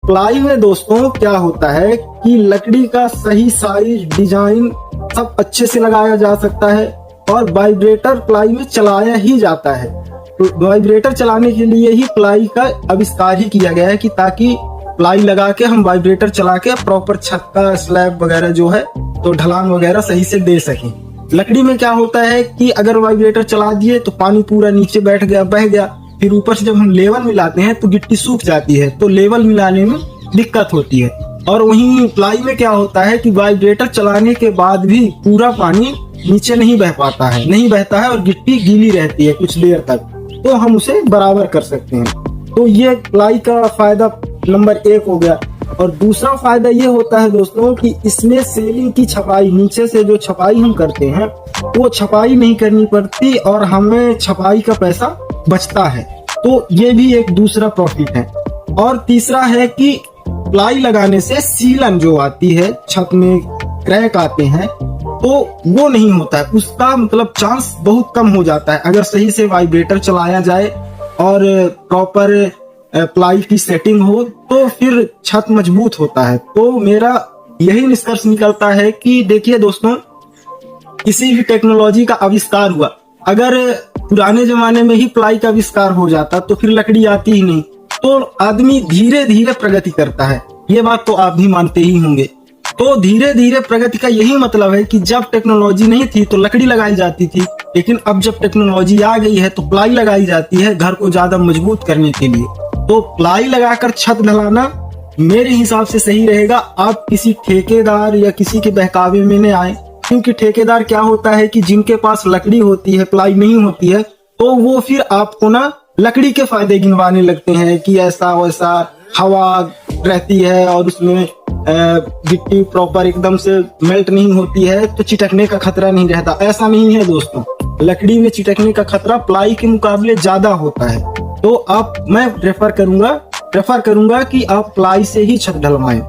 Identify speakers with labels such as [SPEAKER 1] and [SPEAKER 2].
[SPEAKER 1] Ply में दोस्तों क्या होता है कि लकड़ी का सही साइज, डिजाइन सब अच्छे से लगाया जा सकता है और वाइब्रेटर प्लाई में चलाया ही जाता है। तो वाइब्रेटर चलाने के लिए ही प्लाई का आविष्कार ही किया गया है कि ताकि प्लाई लगा के हम वाइब्रेटर चला के प्रॉपर छत का स्लैब वगैरह जो है तो ढलान वगैरह सही से दे सकें। लकड़ी में क्या होता है कि अगर वाइब्रेटर चला दिए तो पानी पूरा नीचे बैठ गया, बह गया, फिर ऊपर से जब हम लेवल मिलाते हैं तो गिट्टी सूख जाती है, तो लेवल मिलाने में दिक्कत होती है। और वहीं प्लाई में क्या होता है कि वाइब्रेटर चलाने के बाद भी पूरा पानी नीचे नहीं बह पाता है, नहीं बहता है और गिट्टी गीली रहती है कुछ देर तक, तो हम उसे बराबर कर सकते हैं। तो ये प्लाई का फायदा नंबर 1 हो गया। और दूसरा फायदा ये होता है दोस्तों कि इसमें सेलिंग की छपाई, नीचे से जो छपाई हम करते हैं वो छपाई नहीं करनी पड़ती और हमें छपाई का पैसा बचता है, तो ये भी एक दूसरा प्रॉफिट है। और तीसरा है कि प्लाई लगाने से सीलन जो आती है, छत में क्रैक आते हैं, तो वो नहीं होता है, उसका मतलब चांस बहुत कम हो जाता है अगर सही से वाइब्रेटर चलाया जाए और प्रॉपर प्लाई की सेटिंग हो, तो फिर छत मजबूत होता है। तो मेरा यही निष्कर्ष निकलता है कि देखिए दोस्तों, किसी भी टेक्नोलॉजी का आविष्कार हुआ, अगर पुराने जमाने में ही प्लाई का आविष्कार हो जाता तो फिर लकड़ी आती ही नहीं। तो आदमी धीरे धीरे प्रगति करता है, ये बात तो आप भी मानते ही होंगे। तो धीरे धीरे प्रगति का यही मतलब है कि जब टेक्नोलॉजी नहीं थी तो लकड़ी लगाई जाती थी, लेकिन अब जब टेक्नोलॉजी आ गई है तो प्लाई लगाई जाती है घर को ज्यादा मजबूत करने के लिए। तो प्लाई लगाकर छत ढलाना मेरे हिसाब से सही रहेगा। आप किसी ठेकेदार या किसी के बहकावे में न आए, क्योंकि ठेकेदार क्या होता है कि जिनके पास लकड़ी होती है, प्लाई नहीं होती है, तो वो फिर आपको ना लकड़ी के फायदे गिनवाने लगते हैं कि ऐसा वैसा हवा रहती है और उसमें गिट्टी प्रॉपर एकदम से मेल्ट नहीं होती है तो चिटकने का खतरा नहीं रहता। ऐसा नहीं है दोस्तों, लकड़ी में चिटकने का खतरा प्लाई के मुकाबले ज्यादा होता है। तो मैं रेफर करूंगा कि आप प्लाई से ही छत ढलवाएं।